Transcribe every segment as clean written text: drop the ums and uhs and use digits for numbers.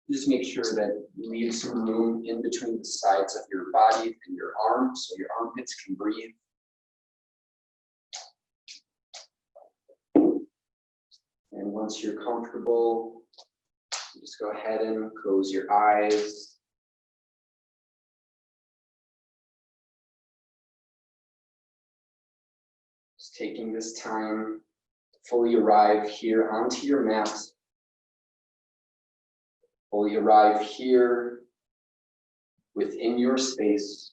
Just make sure that you leave some room in between the sides of your body and your arms so your armpits can breathe. And once you're comfortable, just go ahead and close your eyes. Just taking this time to fully arrive here onto your mat. Fully arrive here within your space.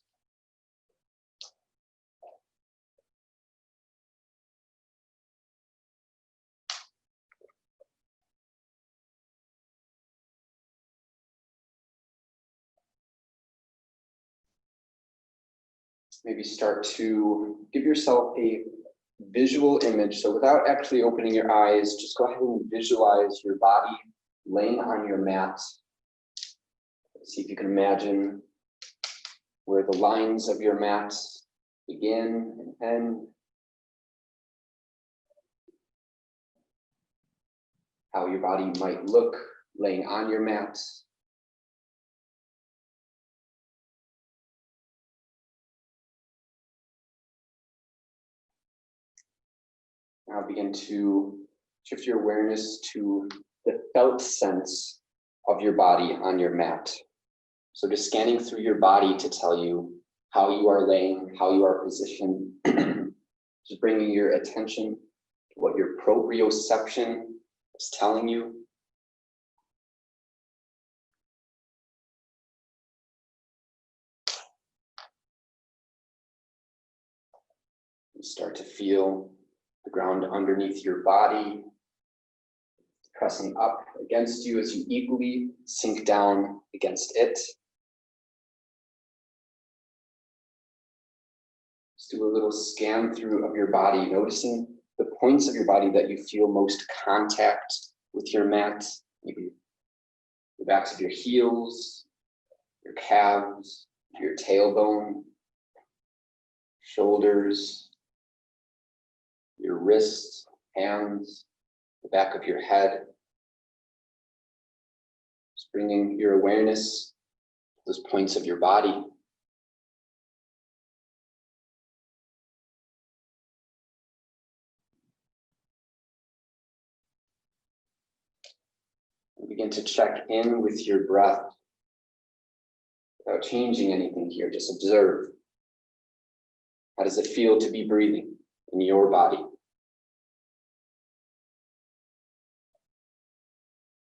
Maybe start to give yourself a visual image. So without actually opening your eyes, just go ahead and visualize your body laying on your mat. See if you can imagine where the lines of your mat begin and end. How your body might look laying on your mat. Now begin to shift your awareness to the felt sense of your body on your mat. So just scanning through your body to tell you how you are laying, how you are positioned. Just bringing your attention to what your proprioception is telling you. You start to feel the ground underneath your body pressing up against you as you equally sink down against it. Just do a little scan through of your body, noticing the points of your body that you feel most contact with your mat. Maybe the backs of your heels, your calves, your tailbone, shoulders, your wrists, hands, the back of your head. Just bringing your awareness to those points of your body. And begin to check in with your breath without changing anything here. Just observe. How does it feel to be breathing in your body?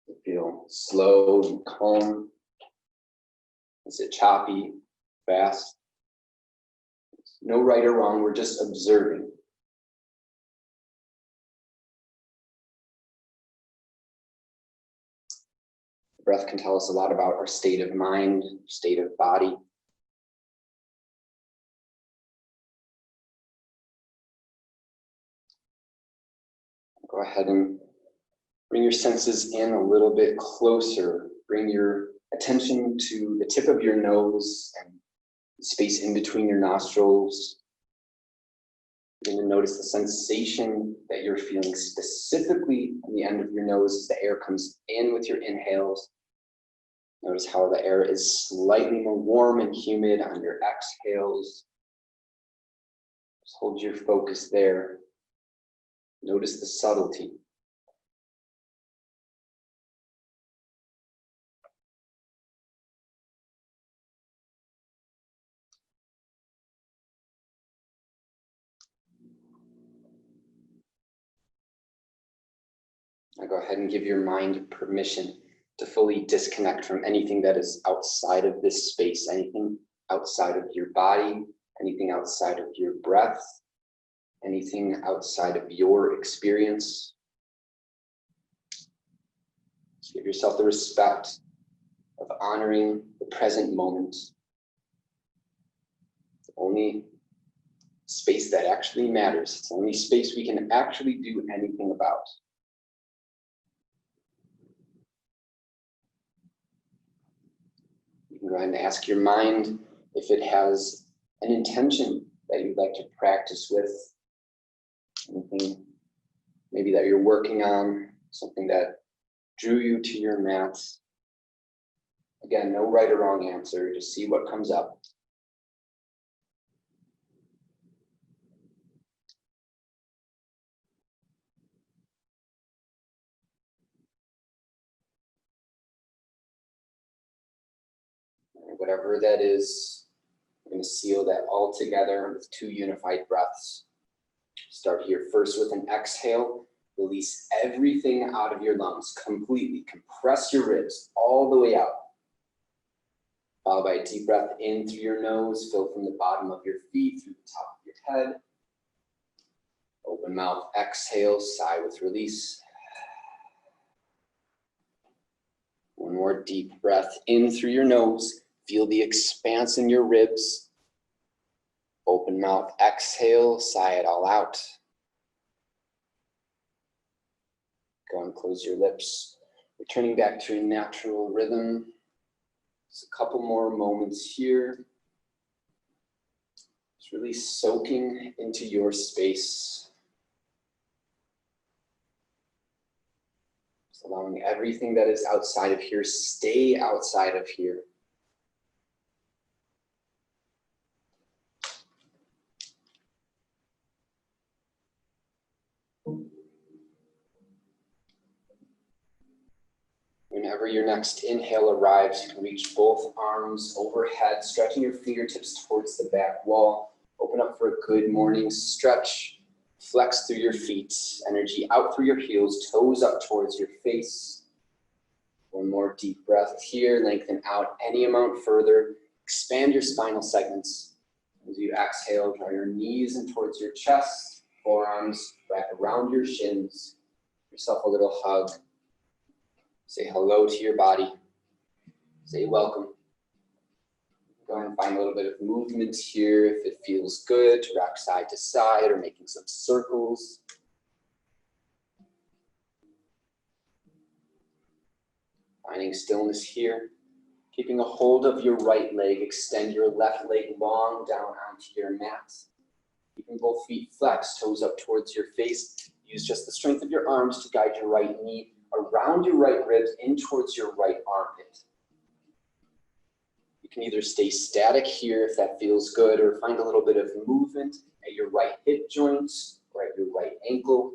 Does it feel slow and calm? Is it choppy, fast? No right or wrong, we're just observing. The breath can tell us a lot about our state of mind, state of body. Go ahead and bring your senses in a little bit closer. Bring your attention to the tip of your nose and the space in between your nostrils. You're going to notice the sensation that you're feeling specifically on the end of your nose as the air comes in with your inhales. Notice how the air is slightly more warm and humid on your exhales. Just hold your focus there. Notice the subtlety. Now go ahead and give your mind permission to fully disconnect from anything that is outside of this space, anything outside of your body, anything outside of your breath, anything outside of your experience. Give yourself the respect of honoring the present moment. The only space that actually matters. It's the only space we can actually do anything about. You can go ahead and ask your mind if it has an intention that you'd like to practice with. Anything maybe that you're working on, something that drew you to your mat. Again, no right or wrong answer, just see what comes up. Whatever that is, we're going to seal that all together with 2 unified breaths. Start here first with an exhale. Release everything out of your lungs completely. Compress your ribs all the way out. Followed by a deep breath in through your nose. Fill from the bottom of your feet through the top of your head. Open mouth, exhale, sigh with release. One more deep breath in through your nose. Feel the expanse in your ribs. Open mouth, exhale, sigh it all out. Go and close your lips. Returning back to your natural rhythm. Just a couple more moments here. Just really soaking into your space. Just allowing everything that is outside of here, stay outside of here. Whenever your next inhale arrives, you can reach both arms overhead, stretching your fingertips towards the back wall. Open up for a good morning stretch. Flex through your feet, energy out through your heels, toes up towards your face. One more deep breath here, lengthen out any amount further. Expand your spinal segments. As you exhale, draw your knees in towards your chest, forearms wrap around your shins. Give yourself a little hug. Say hello to your body. Say welcome. Go ahead and find a little bit of movement here if it feels good to rock side to side or making some circles. Finding stillness here. Keeping a hold of your right leg. Extend your left leg long down onto your mat. Keeping both feet flexed, toes up towards your face. Use just the strength of your arms to guide your right knee around your right ribs in towards your right armpit. You can either stay static here if that feels good, or find a little bit of movement at your right hip joints or at your right ankle.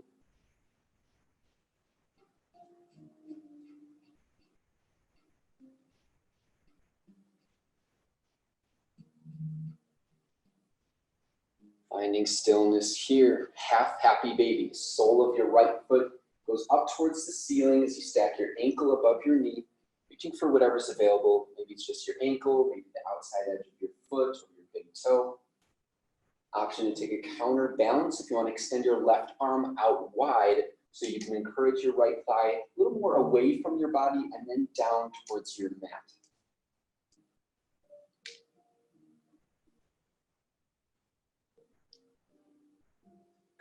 Finding stillness here, half happy baby. Sole of your right foot goes up towards the ceiling as you stack your ankle above your knee, reaching for whatever's available. Maybe it's just your ankle, maybe the outside edge of your foot or your big toe. Option to take a counter balance if you want to extend your left arm out wide so you can encourage your right thigh a little more away from your body and then down towards your mat.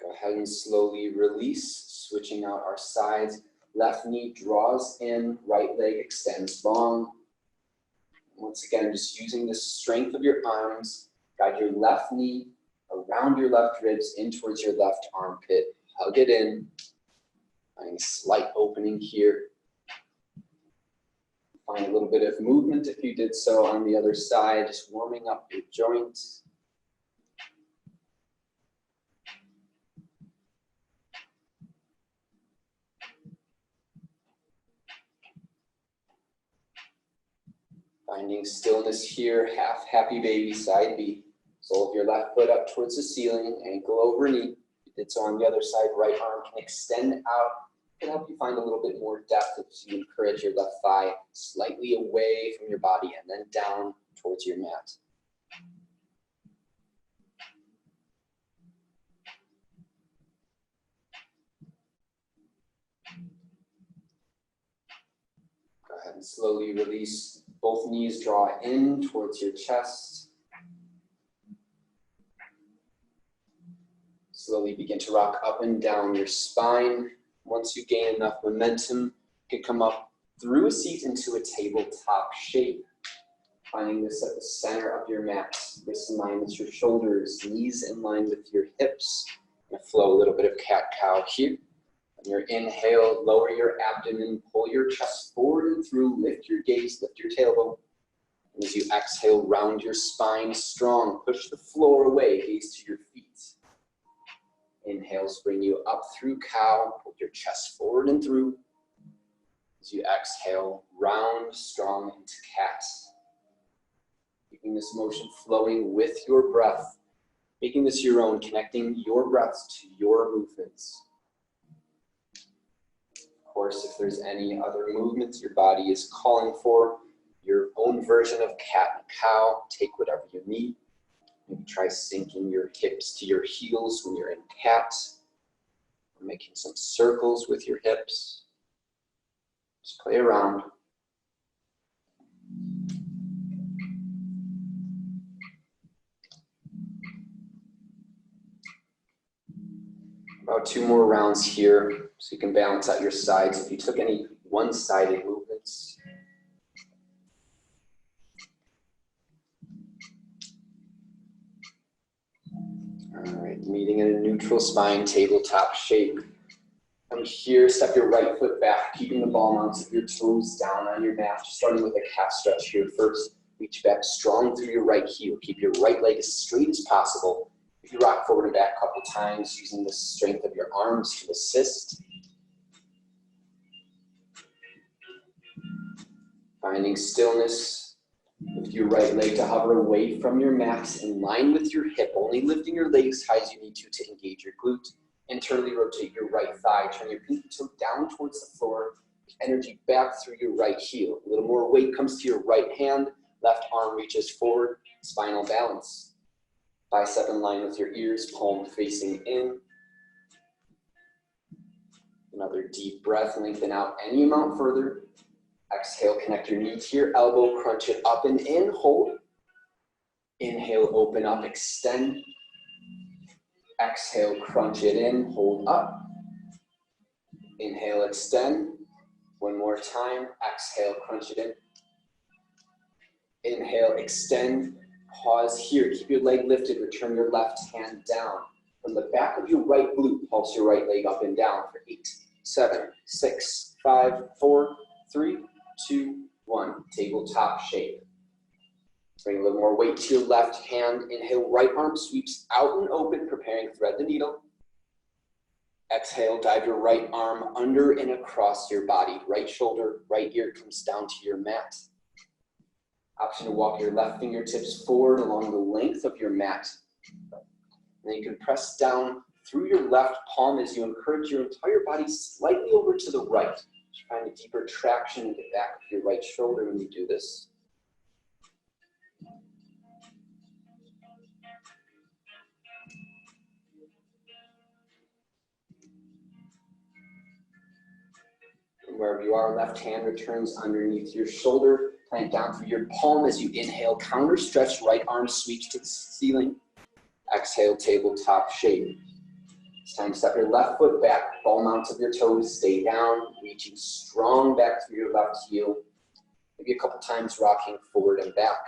Go ahead and slowly release, switching out our sides. Left knee draws in, right leg extends long. Once again, just using the strength of your arms, guide your left knee around your left ribs in towards your left armpit. Hug it in. Finding a slight opening here. Find a little bit of movement if you did so on the other side, just warming up your joints. Finding stillness here, half happy baby, side B. Sole of your left foot up towards the ceiling, ankle over knee. If you did so on the other side, right arm can extend out. It can help you find a little bit more depth if you encourage your left thigh slightly away from your body and then down towards your mat. Go ahead and slowly release. Both knees draw in towards your chest. Slowly begin to rock up and down your spine. Once you gain enough momentum, you can come up through a seat into a tabletop shape. Finding this at the center of your mat. Wrists in line with your shoulders, knees in line with your hips. And flow a little bit of cat-cow here. On your inhale, lower your abdomen, pull your chest forward and through, lift your gaze, lift your tailbone. And as you exhale, round your spine strong, push the floor away, gaze to your feet. Inhales bring you up through cow, pull your chest forward and through. As you exhale, round strong into cat. Keeping this motion flowing with your breath, making this your own, connecting your breaths to your movements. Of course, if there's any other movements your body is calling for, your own version of cat and cow, take whatever you need. Maybe try sinking your hips to your heels when you're in cat, or making some circles with your hips. Just play around. About 2 more rounds here, so you can balance out your sides. If you took any one-sided movements, all right, meeting in a neutral spine, tabletop shape. From here, step your right foot back, keeping the ball mounts of your toes down on your mat. Just starting with a calf stretch here first. Reach back strong through your right heel. Keep your right leg as straight as possible. If you rock forward and back a couple times, using the strength of your arms to assist. Finding stillness. Lift your right leg to hover away from your mat in line with your hip, only lifting your leg as high as you need to engage your glute. Internally rotate your right thigh, turn your pinky toe down towards the floor, energy back through your right heel. A little more weight comes to your right hand, left arm reaches forward, spinal balance. Bicep in line with your ears, palm facing in. Another deep breath, lengthen out any amount further. Exhale, connect your knee to your elbow, crunch it up and in, hold. Inhale, open up, extend. Exhale, crunch it in, hold up. Inhale, extend. One more time, exhale, crunch it in. Inhale, extend, pause here. Keep your leg lifted, return your left hand down. From the back of your right glute, pulse your right leg up and down for 8, 7, 6, 5, 4, 3, 2, 1. Tabletop shape. Bring a little more weight to your left hand. Inhale, right arm sweeps out and open, preparing to thread the needle. Exhale, dive your right arm under and across your body. Right shoulder, right ear comes down to your mat. Option to walk your left fingertips forward along the length of your mat. And then you can press down through your left palm as you encourage your entire body slightly over to the right. Just find a deeper traction in the back of your right shoulder when you do this. And wherever you are, left hand returns underneath your shoulder. Plant down through your palm as you inhale, counter stretch, right arm sweeps to the ceiling. Exhale, tabletop shape. It's time to step your left foot back, ball mounts of your toes, stay down, reaching strong back through your left heel. Maybe a couple times rocking forward and back.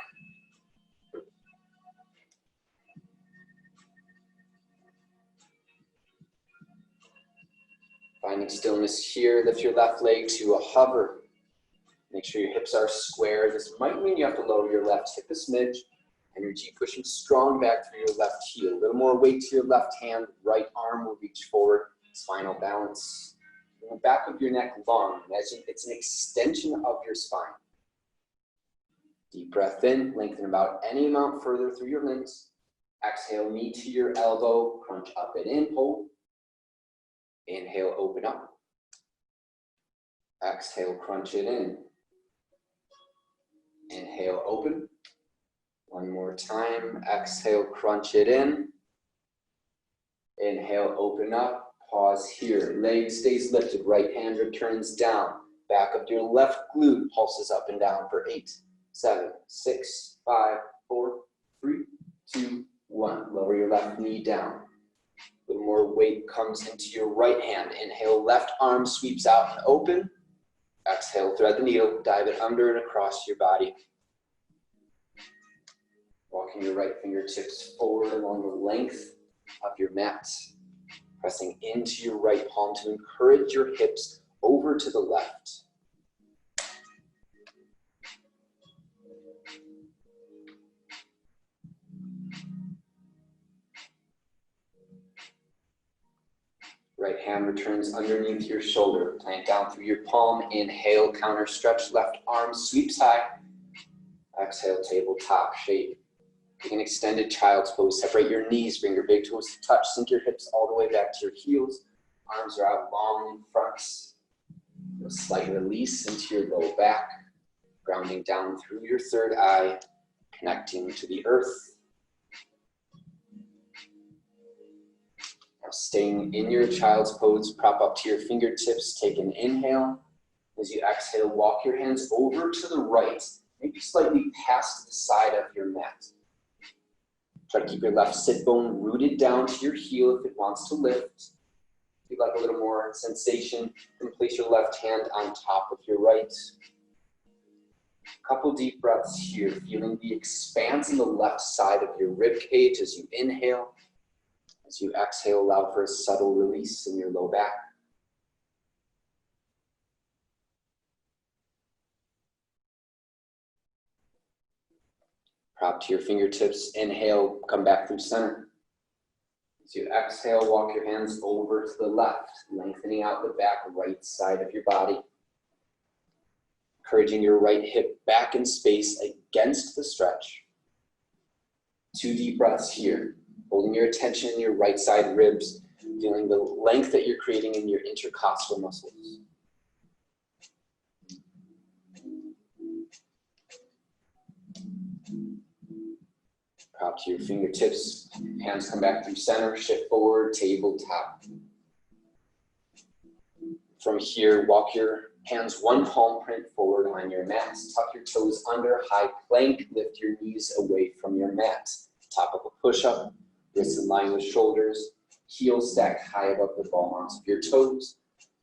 Finding stillness here, lift your left leg to a hover. Make sure your hips are square. This might mean you have to lower your left hip a smidge. Energy pushing strong back through your left heel. A little more weight to your left hand. Right arm will reach forward. Spinal balance. And the back of your neck long. Imagine it's an extension of your spine. Deep breath in. Lengthen about any amount further through your limbs. Exhale, knee to your elbow. Crunch up and in. Hold. Inhale, open up. Exhale, crunch it in. Inhale, open. One more time. Exhale, crunch it in. Inhale, open up. Pause here. Leg stays lifted. Right hand returns down. Back of your left glute pulses up and down for 8, 7, 6, 5, 4, 3, 2, 1. Lower your left knee down. A little more weight comes into your right hand. Inhale, left arm sweeps out and open. Exhale, thread the needle, dive it under and across your body. Walking your right fingertips forward along the length of your mat. Pressing into your right palm to encourage your hips over to the left. Right hand returns underneath your shoulder. Plant down through your palm. Inhale, counter stretch. Left arm sweeps high. Exhale, tabletop shape. Take an extended child's pose. Separate your knees. Bring your big toes to touch. Sink your hips all the way back to your heels. Arms are out long in front. A slight release into your low back. Grounding down through your third eye. Connecting to the earth. Now staying in your child's pose, prop up to your fingertips, take an inhale. As you exhale, walk your hands over to the right, maybe slightly past the side of your mat. Try to keep your left sit bone rooted down to your heel if it wants to lift. If you'd like a little more sensation, then place your left hand on top of your right. Couple deep breaths here, feeling the expanse in the left side of your rib cage as you inhale. As you exhale, allow for a subtle release in your low back. Prop to your fingertips. Inhale, come back through center. As you exhale, walk your hands over to the left, lengthening out the back right side of your body. Encouraging your right hip back in space against the stretch. 2 deep breaths here. Holding your attention in your right side ribs, feeling the length that you're creating in your intercostal muscles. Prop to your fingertips, hands come back through center, shift forward, tabletop. From here, walk your hands one palm print forward on your mat. Tuck your toes under, high plank, lift your knees away from your mat. Top of a push-up. Wrists in line with shoulders, heels stacked high above the ball mounts of your toes.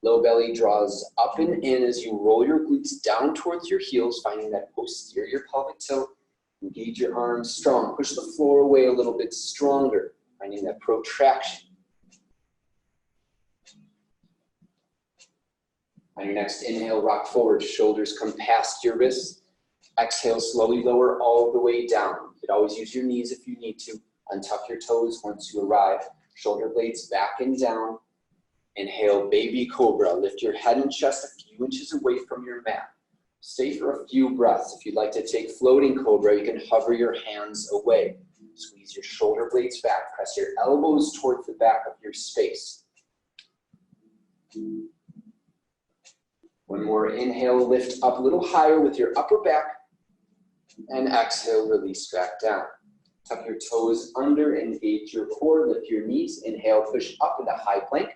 Low belly draws up and in as you roll your glutes down towards your heels, finding that posterior pelvic tilt. Engage your arms strong. Push the floor away a little bit stronger, finding that protraction. On your next inhale, rock forward. Shoulders come past your wrists. Exhale, slowly lower all the way down. You could always use your knees if you need to. Untuck your toes once you arrive. Shoulder blades back and down. Inhale, baby cobra. Lift your head and chest a few inches away from your mat. Stay for a few breaths. If you'd like to take floating cobra, you can hover your hands away. Squeeze your shoulder blades back. Press your elbows towards the back of your space. One more inhale, lift up a little higher with your upper back. And exhale, release back down. Tuck your toes under, engage your core, lift your knees. Inhale, push up into high plank.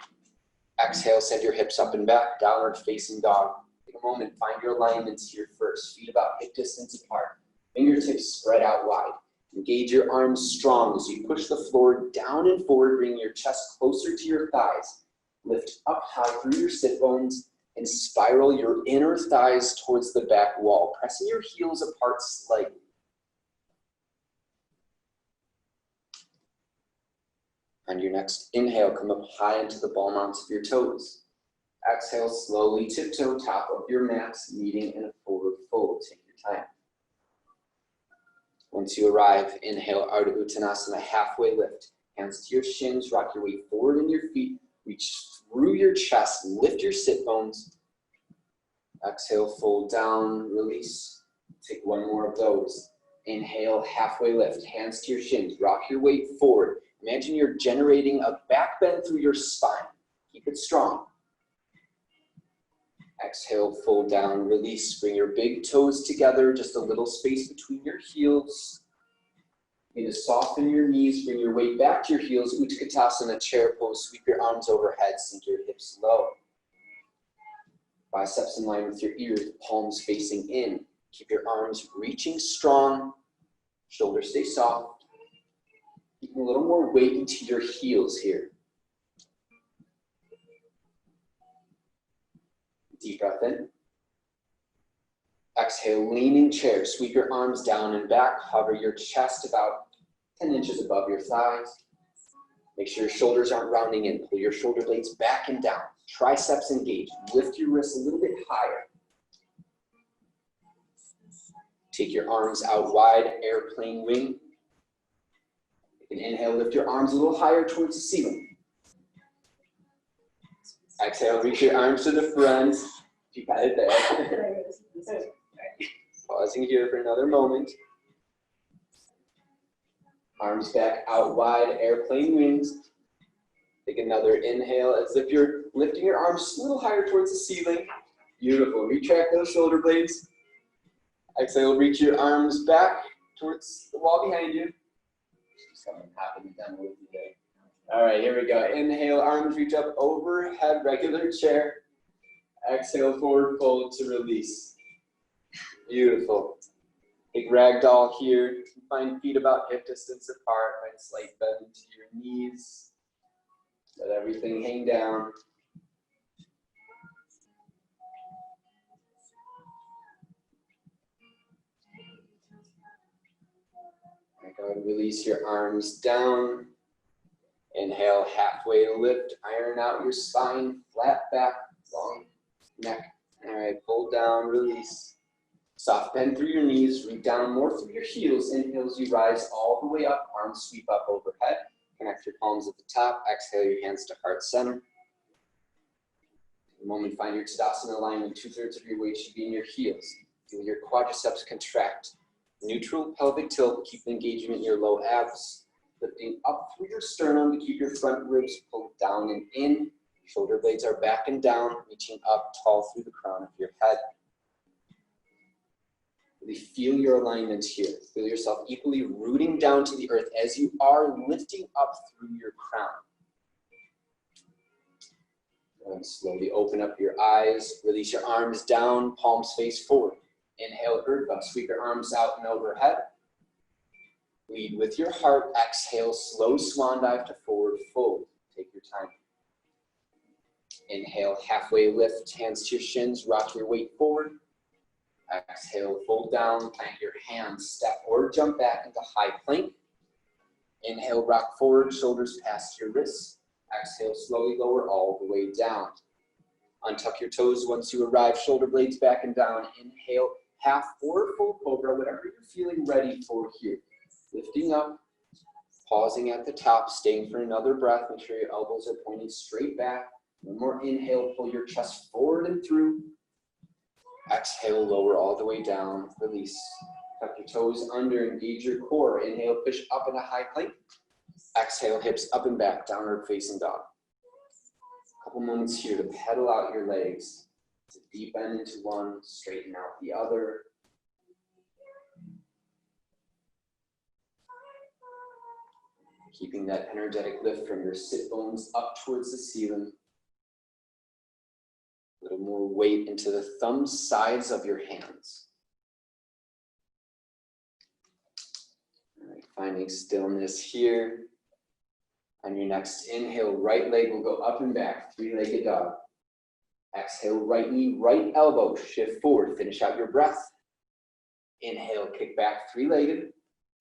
Exhale, send your hips up and back, downward facing dog. Take a moment, find your alignments here first. Feet about hip distance apart. Fingertips spread out wide. Engage your arms strong as you push the floor down and forward, bring your chest closer to your thighs. Lift up high through your sit bones and spiral your inner thighs towards the back wall, pressing your heels apart slightly. On your next inhale, come up high into the ball mounts of your toes. Exhale, slowly tiptoe top of your mat, meeting in a forward fold. Take your time. Once you arrive, inhale, Ardha Uttanasana, halfway lift. Hands to your shins, rock your weight forward in your feet, reach through your chest, lift your sit bones. Exhale, fold down, release. Take one more of those. Inhale, halfway lift, hands to your shins, rock your weight forward. Imagine you're generating a back bend through your spine. Keep it strong. Exhale, fold down, release. Bring your big toes together, just a little space between your heels. Begin to soften your knees, bring your weight back to your heels. Utkatasana, chair pose, sweep your arms overhead, sink your hips low. Biceps in line with your ears, palms facing in. Keep your arms reaching strong, shoulders stay soft. Keep a little more weight into your heels here. Deep breath in. Exhale, leaning chair. Sweep your arms down and back. Hover your chest about 10 inches above your thighs. Make sure your shoulders aren't rounding in. Pull your shoulder blades back and down. Triceps engaged. Lift your wrists a little bit higher. Take your arms out wide, airplane wing. You can inhale, lift your arms a little higher towards the ceiling. Exhale, reach your arms to the front. You got it there. Pausing here for another moment. Arms back out wide, airplane wings. Take another inhale as if you're lifting your arms a little higher towards the ceiling. Beautiful. Retract those shoulder blades. Exhale, reach your arms back towards the wall behind you. Something happened done with you today. All right, here we go. Inhale, arms reach up overhead, regular chair. Exhale, forward fold to release. Beautiful. Big ragdoll here. Find feet about hip distance apart. Find slight bend to your knees. Let everything hang down. Go ahead and release your arms down. Inhale, halfway lift. Iron out your spine. Flat back, long neck. All right, pull down, release. Soft bend through your knees. Root down more through your heels. Inhale as you rise all the way up. Arms sweep up overhead. Connect your palms at the top. Exhale your hands to heart center. In a moment, find your Tadasana alignment. 2/3 of your weight should be in your heels. Feel your quadriceps contract. Neutral pelvic tilt, keep engagement in your low abs. Lifting up through your sternum to keep your front ribs pulled down and in. Shoulder blades are back and down, reaching up tall through the crown of your head. Really feel your alignment here. Feel yourself equally rooting down to the earth as you are lifting up through your crown. And slowly open up your eyes. Release your arms down, palms face forward. Inhale, Urdhva. Sweep your arms out and overhead. Lead with your heart. Exhale, slow swan dive to forward fold. Take your time. Inhale, halfway lift, hands to your shins, rock your weight forward. Exhale, fold down, plant your hands, step or jump back into high plank. Inhale, rock forward, shoulders past your wrists. Exhale, slowly lower all the way down. Untuck your toes once you arrive, shoulder blades back and down. Inhale, half or full cobra, whatever you're feeling ready for here. Lifting up, pausing at the top, staying for another breath. Make sure your elbows are pointing straight back. One more inhale, pull your chest forward and through. Exhale, lower all the way down, release. Tuck your toes under, engage your core. Inhale, push up in a high plank. Exhale, hips up and back, downward facing dog. Couple moments here to pedal out your legs. To deep bend into one, straighten out the other. Keeping that energetic lift from your sit bones up towards the ceiling. A little more weight into the thumb sides of your hands. All right, finding stillness here. On your next inhale, right leg will go up and back, three-legged dog. Exhale, right knee, right elbow, shift forward, finish out your breath. Inhale, kick back, three-legged.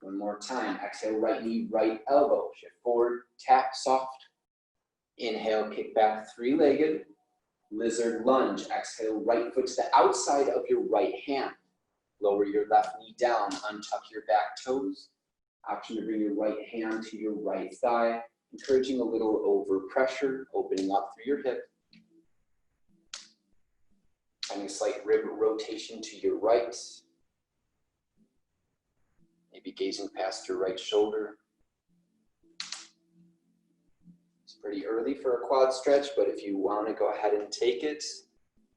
One more time, exhale, right knee, right elbow, shift forward, tap, soft. Inhale, kick back, three-legged. Lizard lunge, exhale, right foot to the outside of your right hand. Lower your left knee down, untuck your back toes. Option to bring your right hand to your right thigh, encouraging a little overpressure, opening up through your hip. Finding a slight rib rotation to your right. Maybe gazing past your right shoulder. It's pretty early for a quad stretch, but if you want to go ahead and take it,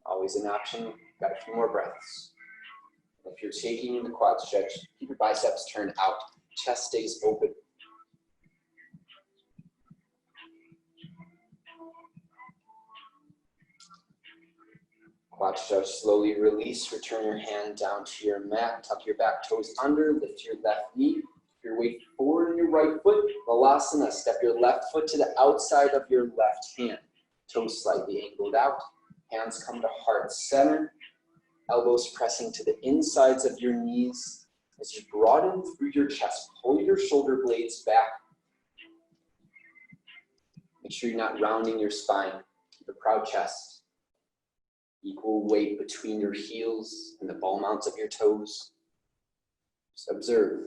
always an option. Got a few more breaths. If you're taking the quad stretch, keep your biceps turned out. Chest stays open. Quad stretch, slowly release. Return your hand down to your mat. Tuck your back toes under. Lift your left knee. Your weight forward in your right foot. Balasana. Step your left foot to the outside of your left hand. Toes slightly angled out. Hands come to heart center. Elbows pressing to the insides of your knees. As you broaden through your chest, pull your shoulder blades back. Make sure you're not rounding your spine. Keep a proud chest. Equal weight between your heels and the ball mounts of your toes. Just observe.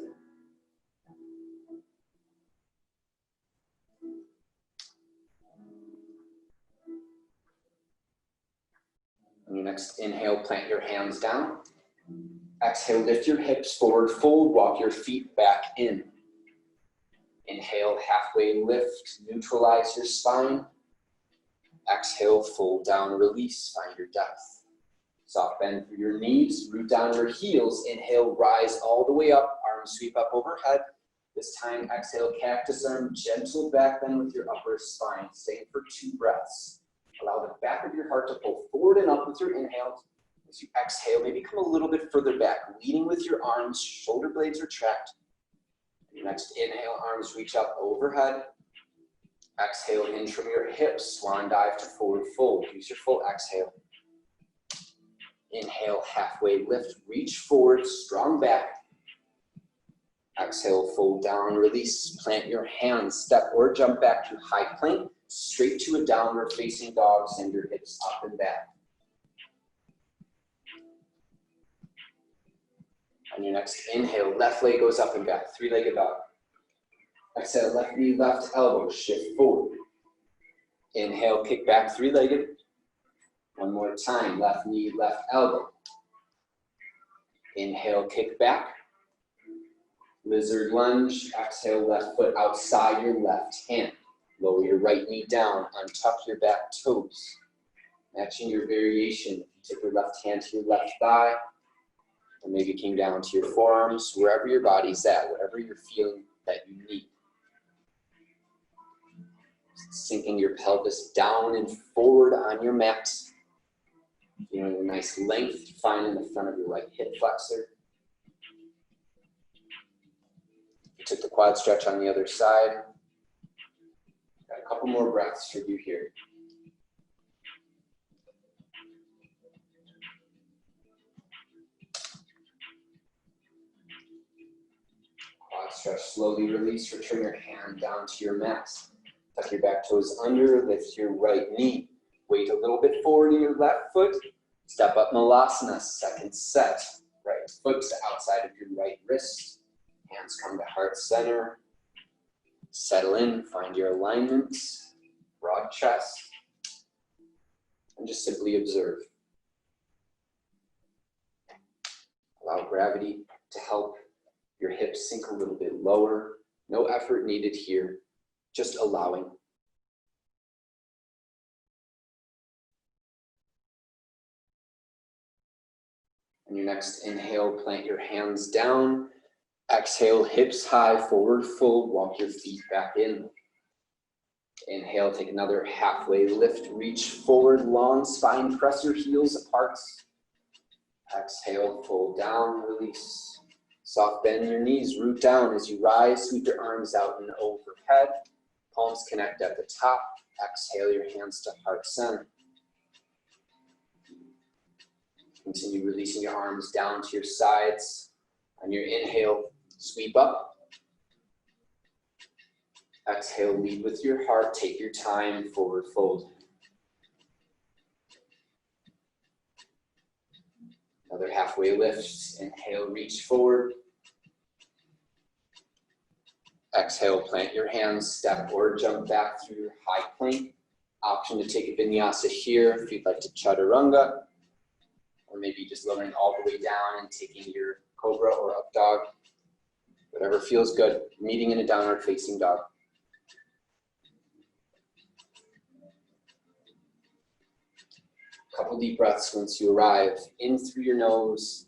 On your next inhale, plant your hands down. Exhale, lift your hips forward, fold, walk your feet back in. Inhale, halfway lift, neutralize your spine. Exhale, fold down, release, find your depth. Soft bend through your knees, root down your heels. Inhale, rise all the way up, arms sweep up overhead. This time, exhale, cactus arm, gentle back bend with your upper spine. Stay for 2 breaths. Allow the back of your heart to pull forward and up with your inhale. As you exhale, maybe come a little bit further back, leading with your arms, shoulder blades retract. Your next inhale, arms reach up overhead. Exhale, hinge from your hips, swan dive to forward fold. Use your full exhale. Inhale, halfway lift, reach forward, strong back. Exhale, fold down, release, plant your hands, step or jump back to high plank, straight to a downward facing dog, send your hips up and back. On your next inhale, left leg goes up and back, 3-legged dog. Exhale, left knee, left elbow, shift forward. Inhale, kick back, 3-legged. One more time, left knee, left elbow. Inhale, kick back. Lizard lunge, exhale, left foot outside your left hand. Lower your right knee down, untuck your back toes. Matching your variation, you take your left hand to your left thigh, or maybe came down to your forearms, wherever your body's at, whatever you're feeling that you need. Sinking your pelvis down and forward on your mat. Feeling a nice length, find in the front of your right hip flexor. You took the quad stretch on the other side. Got a couple more breaths for you here. Quad stretch, slowly release, return your hand down to your mat. Tuck your back toes under, lift your right knee. Weight a little bit forward in your left foot. Step up Malasana, second set. Right foot to the outside of your right wrist. Hands come to heart center. Settle in, find your alignment. Broad chest. And just simply observe. Allow gravity to help your hips sink a little bit lower. No effort needed here. Just allowing. On your next inhale, plant your hands down. Exhale, hips high, forward fold, walk your feet back in. Inhale, take another halfway lift, reach forward, long spine, press your heels apart. Exhale, fold down, release. Soft bend your knees, root down as you rise, sweep your arms out and overhead. Palms connect at the top. Exhale your hands to heart center. Continue releasing your arms down to your sides. On your inhale, sweep up. Exhale, lead with your heart. Take your time, forward fold. Another halfway lift. Inhale, reach forward. Exhale, plant your hands, step or jump back through your high plank. Option to take a vinyasa here if you'd like to chaturanga, or maybe just lowering all the way down and taking your cobra or up dog. Whatever feels good, meeting in a downward facing dog. Couple deep breaths once you arrive. In through your nose,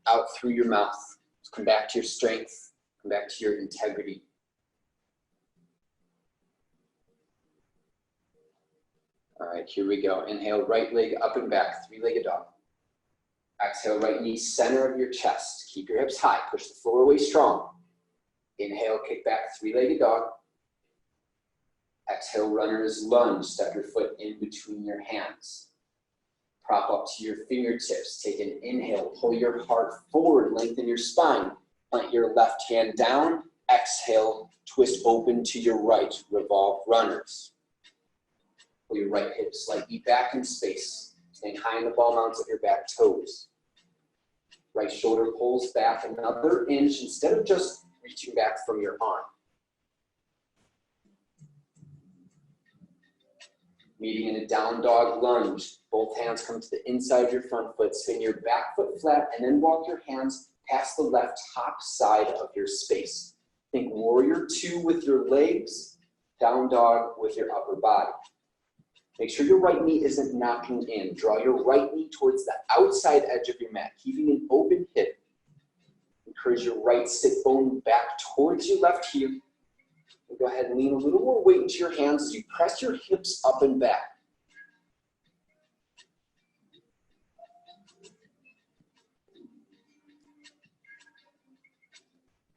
out through your mouth. So come back to your strength, come back to your integrity. All right, here we go. Inhale, right leg up and back, 3-legged dog. Exhale, right knee center of your chest. Keep your hips high, push the floor away strong. Inhale, kick back, 3-legged dog. Exhale, runner's lunge. Step your foot in between your hands. Prop up to your fingertips. Take an inhale, pull your heart forward, lengthen your spine. Plant your left hand down. Exhale, twist open to your right, revolve runners. Pull your right hip slightly back in space. Staying high in the ball mounts of your back toes. Right shoulder pulls back another inch instead of just reaching back from your arm. Meeting in a down dog lunge. Both hands come to the inside of your front foot. Spin your back foot flat and then walk your hands past the left top side of your space. Think warrior two with your legs, down dog with your upper body. Make sure your right knee isn't knocking in. Draw your right knee towards the outside edge of your mat, keeping an open hip. Encourage your right sit bone back towards your left heel. And go ahead and lean a little more weight into your hands as you press your hips up and back.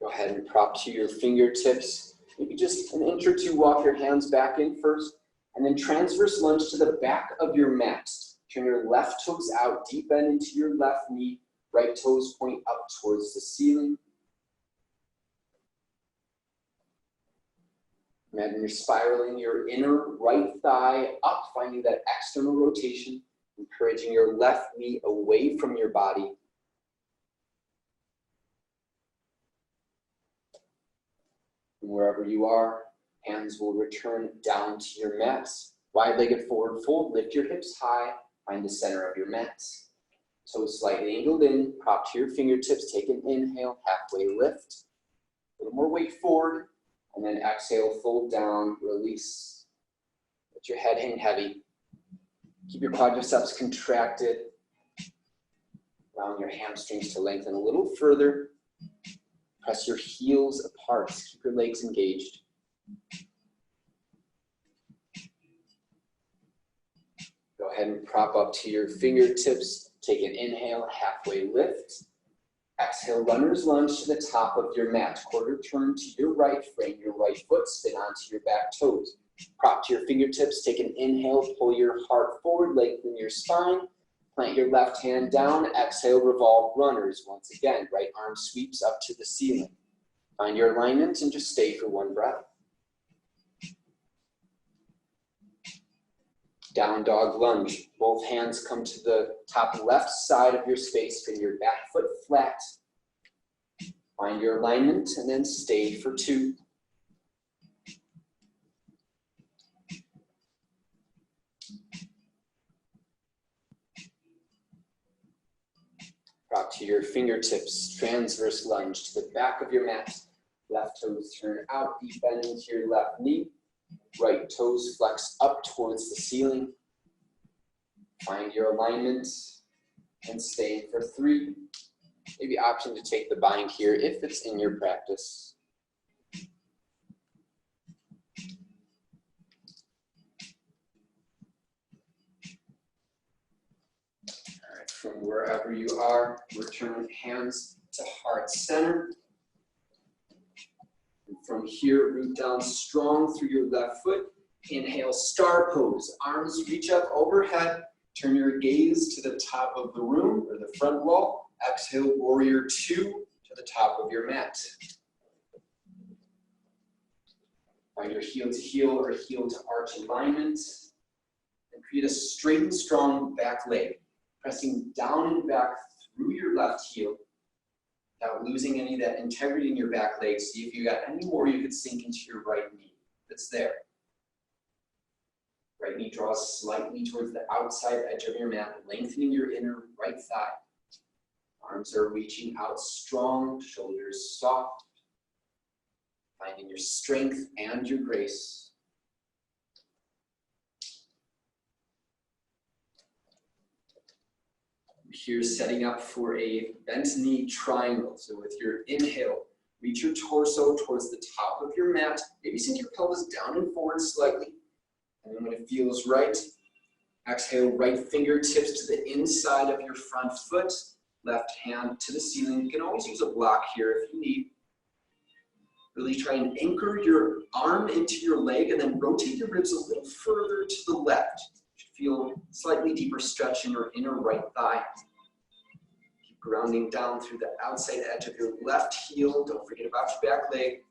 Go ahead and prop to your fingertips. Maybe just an inch or two, walk your hands back in first, and then transverse lunge to the back of your mat. Turn your left toes out, deep bend into your left knee, right toes point up towards the ceiling. Imagine you're spiraling your inner right thigh up, finding that external rotation, encouraging your left knee away from your body. And wherever you are, hands will return down to your mats. Wide-legged forward fold, lift your hips high, find the center of your mats. Toes slightly angled in, prop to your fingertips, take an inhale, halfway lift. A little more weight forward, and then exhale, fold down, release. Let your head hang heavy. Keep your quadriceps contracted. Allowing your hamstrings to lengthen a little further. Press your heels apart. Keep your legs engaged. Go ahead and prop up to your fingertips. Take an inhale, halfway lift. Exhale, runner's lunge to the top of your mat. Quarter turn to your right, frame your right foot, spin onto your back toes. Prop to your fingertips, take an inhale, pull your heart forward, lengthen your spine. Plant your left hand down, exhale, revolve runners. Once again, right arm sweeps up to the ceiling. Find your alignment and just stay for one breath. Down dog lunge. Both hands come to the top left side of your space. Spin your back foot flat. Find your alignment and then stay for two. Drop to your fingertips. Transverse lunge to the back of your mat. Left toes turn out, deep bend into your left knee. Right toes flex up towards the ceiling. Find your alignment and stay for three. Maybe option to take the bind here if it's in your practice. All right, from wherever you are, return hands to heart center. And from here, root down strong through your left foot. Inhale, star pose. Arms reach up overhead. Turn your gaze to the top of the room or the front wall. Exhale, warrior two to the top of your mat. Find your heel to heel or heel to arch alignment. And create a straight and strong back leg. Pressing down and back through your left heel without losing any of that integrity in your back leg. See if you got any more you could sink into your right knee. That's there. Right knee draws slightly towards the outside edge of your mat, lengthening your inner right thigh. Arms are reaching out strong, shoulders soft. Finding your strength and your grace. Here, setting up for a bent knee triangle. So with your inhale, reach your torso towards the top of your mat. Maybe sink your pelvis down and forward slightly. And then when it feels right, exhale, right fingertips to the inside of your front foot, left hand to the ceiling. You can always use a block here if you need. Really try and anchor your arm into your leg and then rotate your ribs a little further to the left. You should feel slightly deeper stretch in your inner right thigh. Keep grounding down through the outside edge of your left heel. Don't forget about your back leg.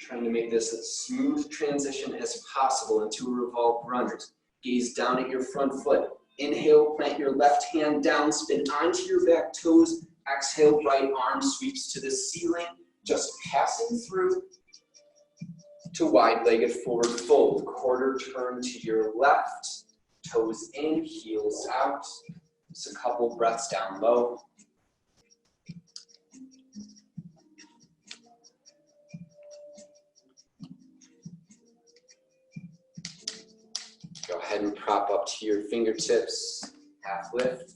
Trying to make this a smooth transition as possible into a revolved runners. Gaze down at your front foot. Inhale, plant your left hand down, spin onto your back toes. Exhale, right arm sweeps to the ceiling, just passing through to wide-legged forward fold. Quarter turn to your left, toes in, heels out. Just a couple breaths down low. Go ahead and prop up to your fingertips, half lift.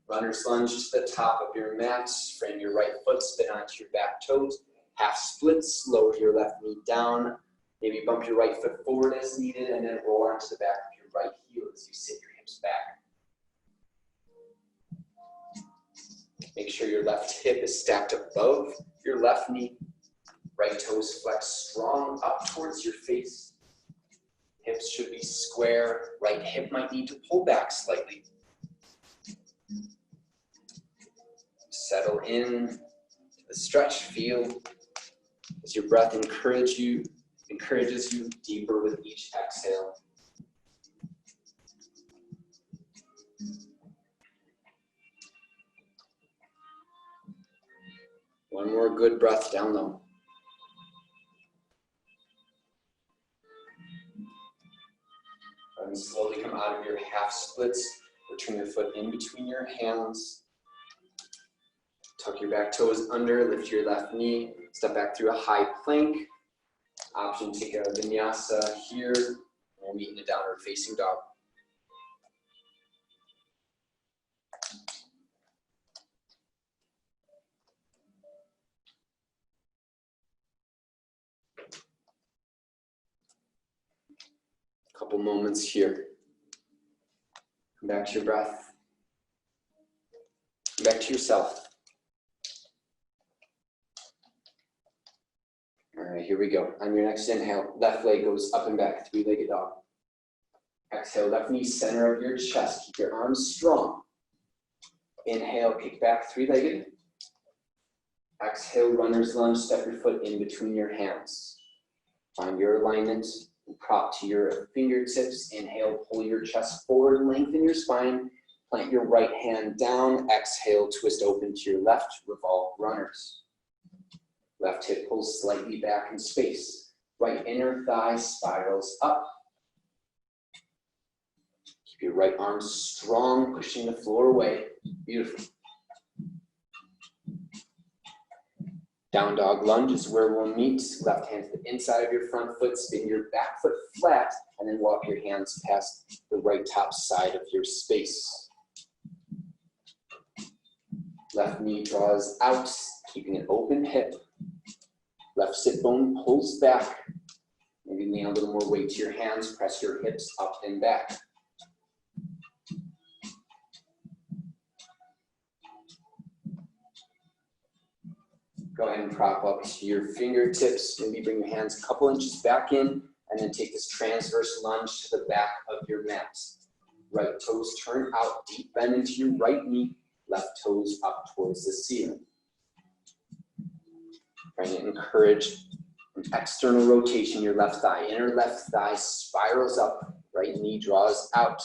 Runner's lunge to the top of your mat. Frame your right foot, spin onto your back toes. Half splits, lower your left knee down. Maybe bump your right foot forward as needed, and then roll onto the back of your right heel as you sit your hips back. Make sure your left hip is stacked above your left knee. Right toes flex strong up towards your face. Hips should be square. Right hip might need to pull back slightly. Settle in to the stretch. Feel as your breath encourages you deeper with each exhale. One more good breath down low. And slowly come out of your half splits. Return your foot in between your hands. Tuck your back toes under, lift your left knee. Step back through a high plank. Option to take a vinyasa here. We'll meet in a downward facing dog. Couple moments here. Come back to your breath. Come back to yourself. All right, here we go. On your next inhale, left leg goes up and back, three-legged dog. Exhale, left knee center of your chest. Keep your arms strong. Inhale, kick back, three-legged. Exhale, runner's lunge, step your foot in between your hands. Find your alignment. Prop to your fingertips. Inhale, pull your chest forward, lengthen your spine. Plant your right hand down. Exhale, twist open to your left, revolve runners. Left hip pulls slightly back in space. Right inner thigh spirals up. Keep your right arm strong, pushing the floor away. Beautiful. Down dog lunge is where we'll meet. Left hand to the inside of your front foot. Spin your back foot flat, and then walk your hands past the right top side of your space. Left knee draws out, keeping an open hip. Left sit bone pulls back. Maybe lean a little more weight to your hands. Press your hips up and back. Go ahead and prop up to your fingertips. Maybe bring your hands a couple inches back in, and then take this transverse lunge to the back of your mat. Right toes turn out, deep bend into your right knee. Left toes up towards the ceiling. Trying to encourage an external rotation, your left thigh. Inner left thigh spirals up, right knee draws out.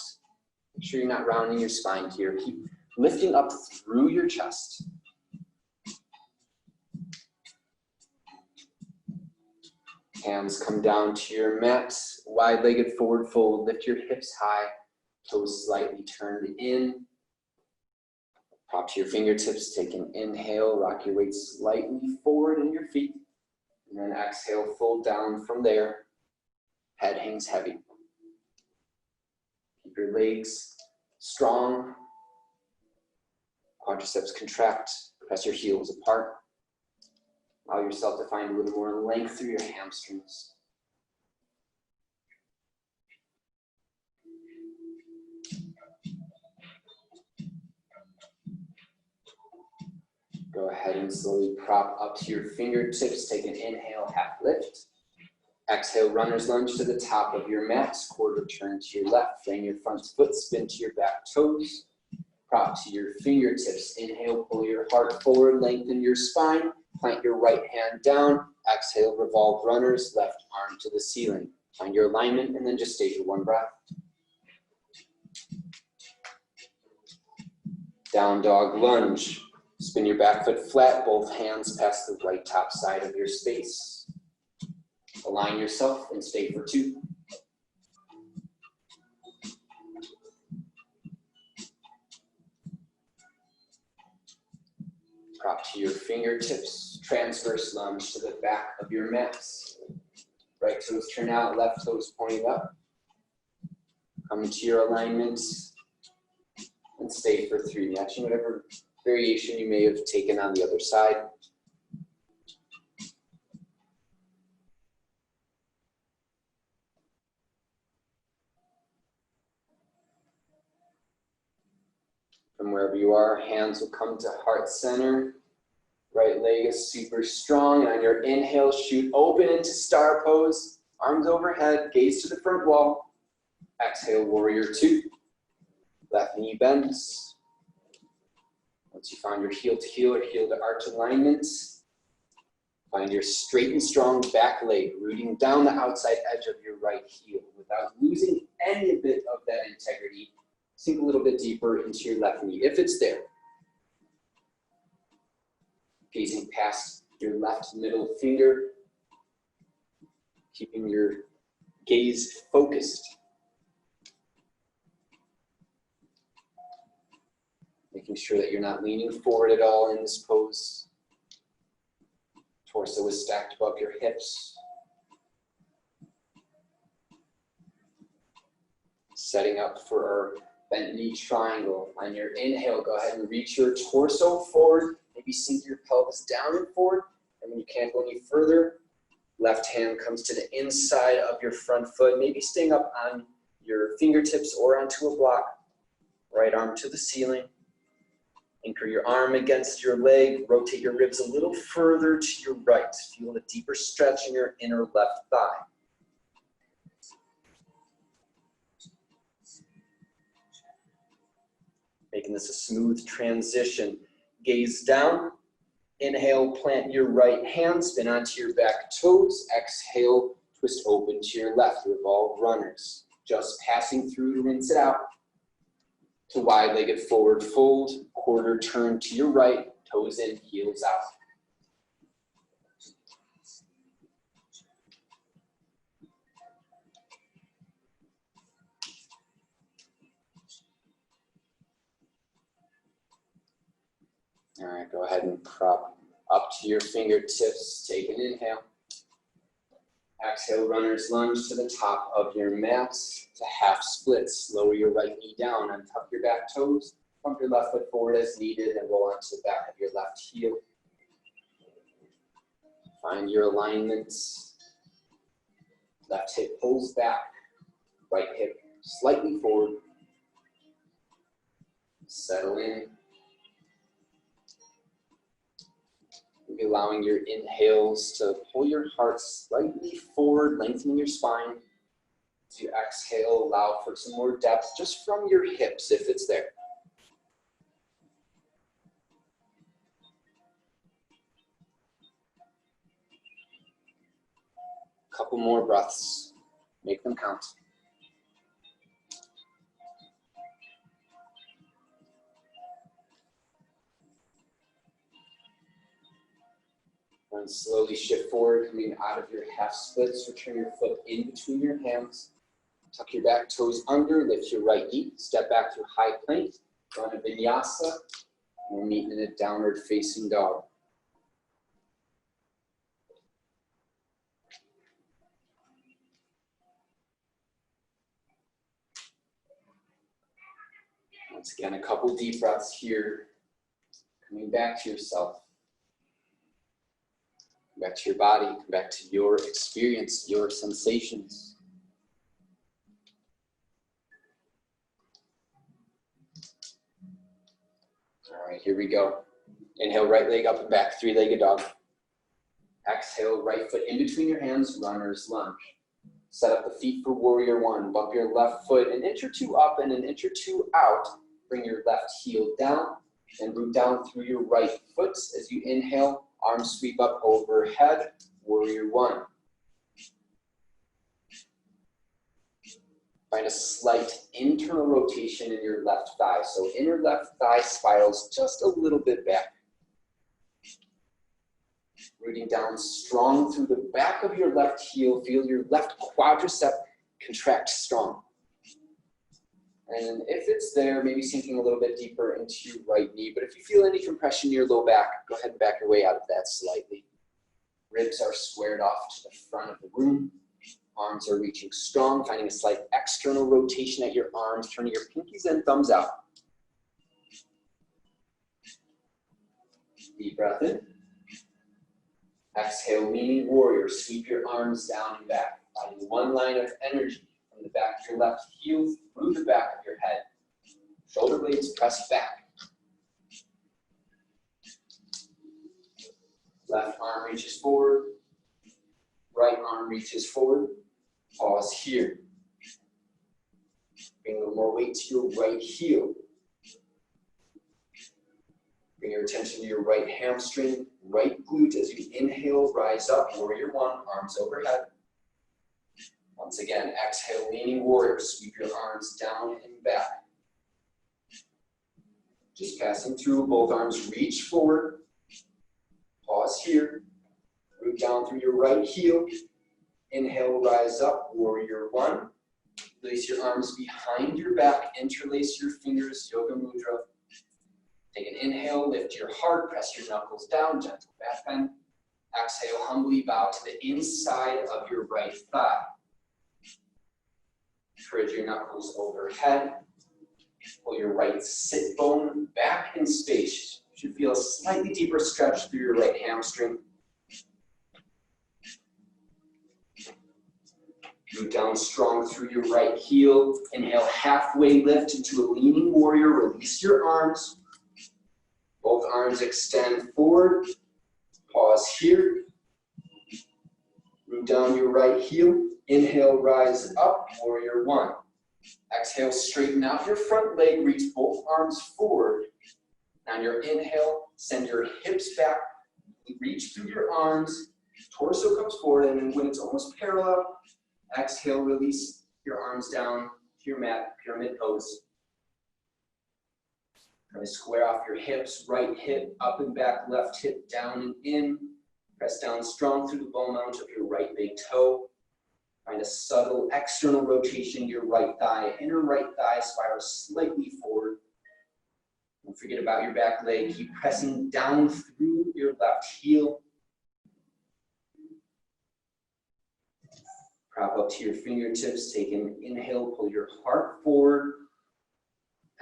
Make sure you're not rounding your spine here. Keep lifting up through your chest. Hands come down to your mat, wide-legged forward fold. Lift your hips high, toes slightly turned in. Prop to your fingertips, take an inhale, rock your weight slightly forward in your feet. And then exhale, fold down from there. Head hangs heavy. Keep your legs strong. Quadriceps contract, press your heels apart. Allow yourself to find a little more length through your hamstrings. Go ahead and slowly prop up to your fingertips. Take an inhale, half lift. Exhale, runner's lunge to the top of your mat. Quarter turn to your left. Frame your front foot, spin to your back toes. Prop to your fingertips. Inhale, pull your heart forward, lengthen your spine. Plant your right hand down. Exhale, revolve runners, left arm to the ceiling. Find your alignment and then just stay for one breath. Down dog lunge. Spin your back foot flat, both hands past the right top side of your space. Align yourself and stay for 2. Prop to your fingertips, transverse lunge to the back of your mats. Right toes turn out, left toes pointing up. Come to your alignment and stay for 3. Matching whatever variation you may have taken on the other side. From wherever you are, hands will come to heart center. Right leg is super strong. And on your inhale, shoot open into star pose. Arms overhead, gaze to the front wall. Exhale, warrior 2. Left knee bends. Once you find your heel to heel or heel to arch alignment, find your straight and strong back leg, rooting down the outside edge of your right heel without losing any bit of that integrity. Sink a little bit deeper into your left knee, if it's there. Gazing past your left middle finger, keeping your gaze focused. Making sure that you're not leaning forward at all in this pose. Torso is stacked above your hips. Setting up for our bent knee triangle. On your inhale, go ahead and reach your torso forward. Maybe sink your pelvis down and forward. And when you can't go any further, left hand comes to the inside of your front foot, maybe staying up on your fingertips or onto a block. Right arm to the ceiling. Anchor your arm against your leg. Rotate your ribs a little further to your right. Feel a deeper stretch in your inner left thigh. Making this a smooth transition. Gaze down. Inhale, plant your right hand, spin onto your back toes. Exhale, twist open to your left, revolve runners. Just passing through to rinse it out. To wide-legged forward fold, quarter turn to your right, toes in, heels out. All right, go ahead and prop up to your fingertips. Take an inhale. Exhale, runner's lunge to the top of your mat. To half splits. Lower your right knee down. Untuck your back toes. Pump your left foot forward as needed and roll onto the back of your left heel. Find your alignment. Left hip pulls back. Right hip slightly forward. Settle in. Maybe allowing your inhales to pull your heart slightly forward, lengthening your spine. As you exhale, allow for some more depth just from your hips if it's there. Couple more breaths. Make them count. And slowly shift forward, coming out of your half splits. Return your foot in between your hands. Tuck your back toes under, lift your right knee. Step back to high plank. Go into vinyasa. We'll meet in a downward facing dog. Once again, a couple deep breaths here. Coming back to yourself. Come back to your body. Come back to your experience, your sensations. All right, here we go. Inhale, right leg up and back, three-legged dog. Exhale, right foot in between your hands, runner's lunge. Set up the feet for warrior 1. Bump your left foot an inch or 2 up and an inch or 2 out. bring your left heel down and root down through your right foot. As you inhale, arms sweep up overhead, warrior one. Find a slight internal rotation in your left thigh. So inner left thigh spirals just a little bit back. Rooting down strong through the back of your left heel. Feel your left quadricep contract strong. And if it's there, maybe sinking a little bit deeper into your right knee. But if you feel any compression in your low back, go ahead and back your way out of that slightly. Ribs are squared off to the front of the room. Arms are reaching strong, finding a slight external rotation at your arms, turning your pinkies and thumbs out. Deep breath in. Exhale, leaning warrior. Sweep your arms down and back. Finding one line of energy from the back of your left heel through the back of your head. Shoulder blades press back. Left arm reaches forward. Right arm reaches forward. Pause here. Bring a little more weight to your right heel. Bring your attention to your right hamstring, right glute as you inhale, rise up, warrior one, arms overhead. Once again, exhale, leaning warrior, sweep your arms down and back. Just passing through, both arms reach forward. Pause here. Root down through your right heel. Inhale, rise up, warrior one. Place your arms behind your back, interlace your fingers, yoga mudra. Take an inhale, lift your heart, press your knuckles down, gentle back bend. Exhale, humbly bow to the inside of your right thigh. Encourage your knuckles overhead. Pull your right sit bone back in space. You should feel a slightly deeper stretch through your right hamstring. Root down strong through your right heel. Inhale, halfway lift into a leaning warrior. Release your arms. Both arms extend forward. Pause here. Root down your right heel. Inhale, rise up, warrior one. Exhale, straighten out your front leg. Reach both arms forward. On your inhale, send your hips back. Reach through your arms. Torso comes forward, and when it's almost parallel, exhale, release your arms down to your mat, pyramid pose. Try to square off your hips, right hip up and back, left hip down and in. Press down strong through the bone mount of your right big toe. Find a subtle external rotation, your right thigh, inner right thigh spirals slightly forward. Don't forget about your back leg. Keep pressing down through your left heel. Prop up to your fingertips. Take an inhale, pull your heart forward.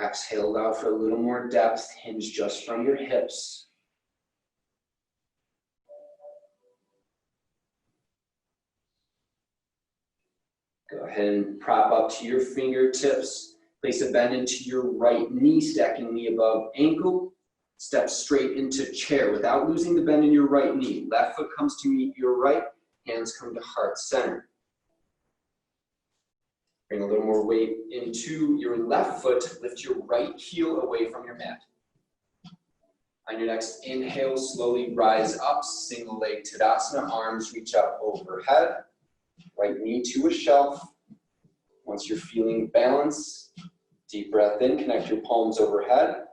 Exhale, allow for a little more depth. Hinge just from your hips. Go ahead and prop up to your fingertips. Place a bend into your right knee, stacking knee above ankle. Step straight into chair without losing the bend in your right knee. Left foot comes to meet your right. Hands come to heart center. Bring a little more weight into your left foot. Lift your right heel away from your mat. On your next inhale, slowly rise up. Single leg Tadasana. Arms reach up overhead. Right knee to a shelf. Once you're feeling balance, deep breath in. Connect your palms overhead.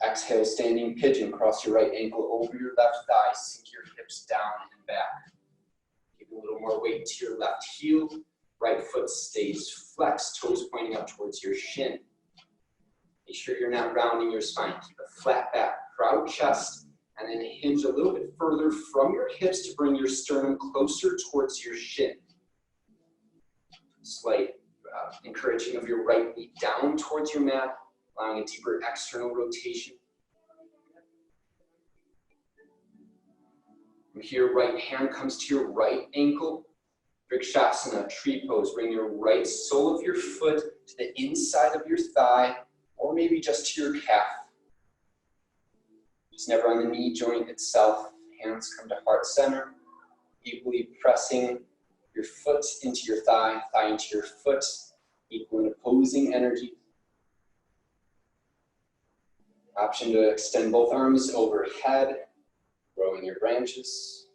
Exhale, standing pigeon. Cross your right ankle over your left thigh. Sink your hips down and back. Give a little more weight to your left heel. Right foot stays flexed, toes pointing up towards your shin. Make sure you're not rounding your spine. Keep a flat back, proud chest, and then hinge a little bit further from your hips to bring your sternum closer towards your shin. Slight encouraging of your right knee down towards your mat, allowing a deeper external rotation. From here, right hand comes to your right ankle. Vrikshasana, tree pose. Bring your right sole of your foot to the inside of your thigh, or maybe just to your calf. Just never on the knee joint itself. Hands come to heart center. Equally pressing your foot into your thigh, thigh into your foot. Equal and opposing energy. Option to extend both arms overhead, growing your branches.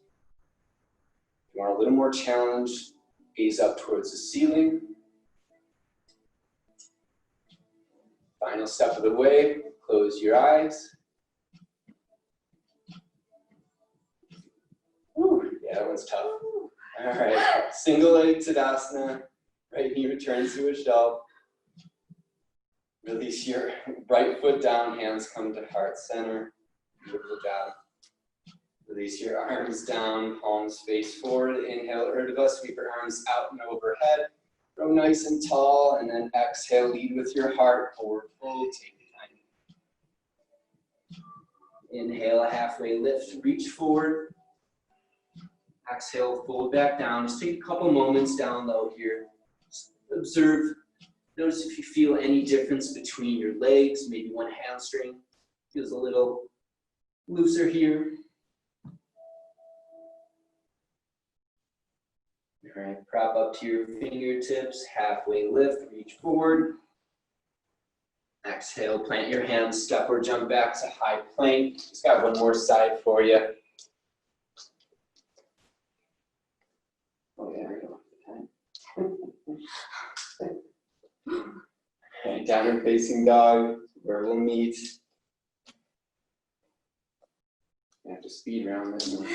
If you want a little more challenge, gaze up towards the ceiling. Final step of the way, close your eyes. Whew, yeah, that one's tough. All right, single leg Tadasana, right knee returns to a shelf. Release your right foot down, hands come to heart center. Beautiful job. Release your arms down, palms face forward. Inhale, Urdhva, sweep your arms out and overhead. Grow nice and tall, and then exhale, lead with your heart, forward fold, take your time. Inhale, a halfway lift, reach forward. Exhale, fold back down. Just take a couple moments down low here. Just observe, notice if you feel any difference between your legs. Maybe one hamstring feels a little looser here. All right, prop up to your fingertips, halfway lift, reach forward. Exhale, plant your hands, step or jump back to high plank. Just got one more side for you. Oh yeah, there we go. Okay, downward facing dog, where we'll meet. I have to speed around this one.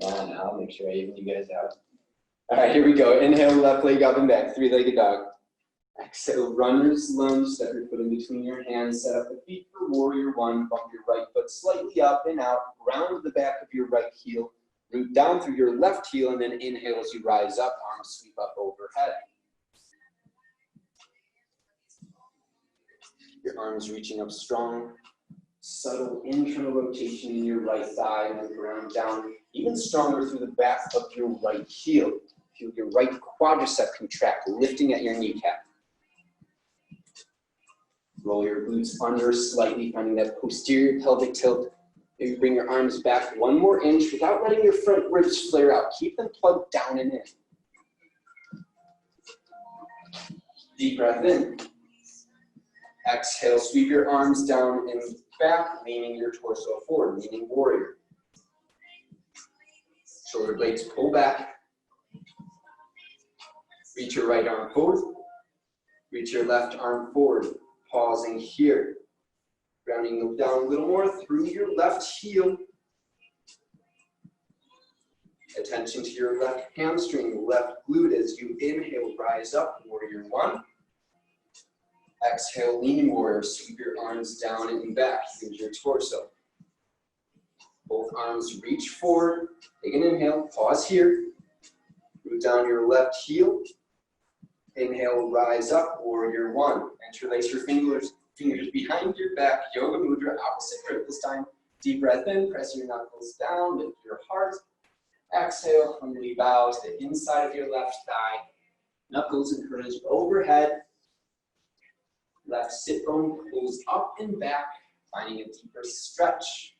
I'll make sure I even you guys out. All right, here we go. Inhale, left leg up and back, three-legged dog. Exhale, runner's lunge, step your foot in between your hands, set up the feet for warrior one, bump your right foot slightly up and out, ground the back of your right heel, root down through your left heel, and then inhale as you rise up, arms sweep up overhead. Your arms reaching up strong, subtle internal rotation in your right thigh, and then ground down even stronger through the back of your right heel. Feel your right quadricep contract, lifting at your kneecap. Roll your glutes under slightly, finding that posterior pelvic tilt. Maybe bring your arms back one more inch without letting your front ribs flare out. Keep them plugged down and in. Deep breath in. Exhale, sweep your arms down and back, leaning your torso forward, leaning warrior. Shoulder blades pull back. Reach your right arm forward. Reach your left arm forward. Pausing here. Grounding down a little more through your left heel. Attention to your left hamstring, left glute as you inhale, rise up, warrior one. Exhale, leaning warrior, sweep your arms down and back, use your torso. Both arms reach forward, take an inhale, pause here. Root down your left heel. Inhale, rise up, warrior one. Interlace your fingers behind your back, yoga mudra, opposite grip this time. Deep breath in, press your knuckles down, lift your heart. Exhale, humbly bow to the inside of your left thigh. Knuckles encouraged overhead. Left sit bone pulls up and back, finding a deeper stretch.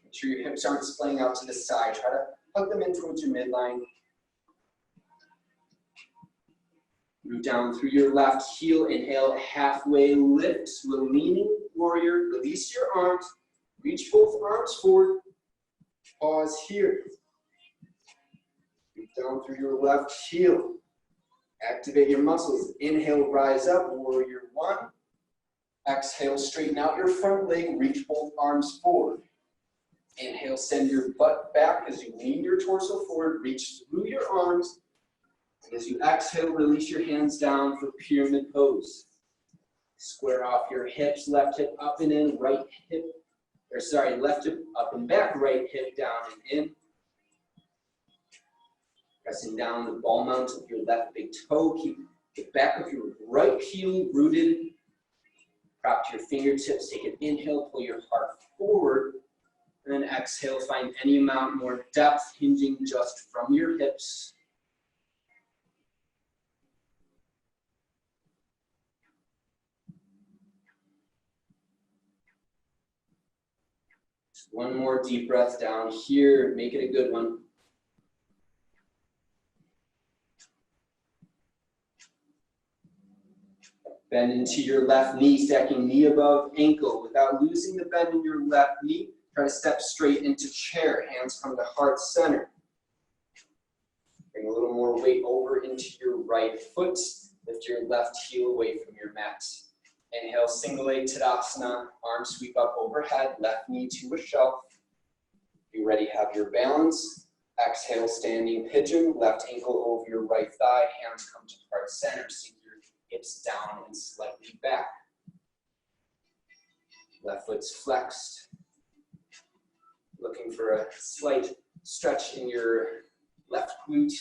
Make sure your hips aren't splaying out to the side. Try to hug them in towards your midline. Root down through your left heel. Inhale, halfway lift to a leaning warrior. Release your arms. Reach both arms forward. Pause here. Root down through your left heel. Activate your muscles. Inhale, rise up, warrior one. Exhale, straighten out your front leg. Reach both arms forward. Inhale, send your butt back as you lean your torso forward. Reach through your arms. And as you exhale, release your hands down for pyramid pose. Square off your hips, left hip up and in, right hip, left hip up and back, right hip down and in. Pressing down the ball mount of your left big toe. Keep the back of your right heel rooted. Prop to your fingertips, take an inhale, pull your heart forward. And then exhale, find any amount more depth, hinging just from your hips. One more deep breath down here. Make it a good one. Bend into your left knee, stacking knee above ankle. Without losing the bend in your left knee, try to step straight into chair. Hands come to heart center. Bring a little more weight over into your right foot. Lift your left heel away from your mat. Inhale, single leg Tadasana. Arms sweep up overhead, left knee to a shelf. Be ready, have your balance. Exhale, standing pigeon. Left ankle over your right thigh. Hands come to heart center. Sink your hips down and slightly back. Left foot's flexed. Looking for a slight stretch in your left glute.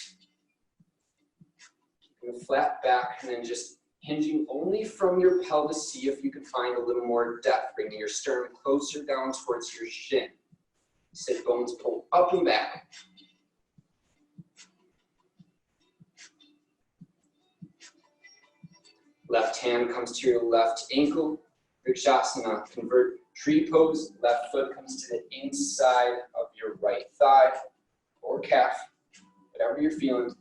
Keeping a flat back and then just hinging only from your pelvis. See if you can find a little more depth, bringing your sternum closer down towards your shin. Sit bones pull up and back. Left hand comes to your left ankle. Vrikshasana, convert tree pose. Left foot comes to the inside of your right thigh or calf, whatever you're feeling.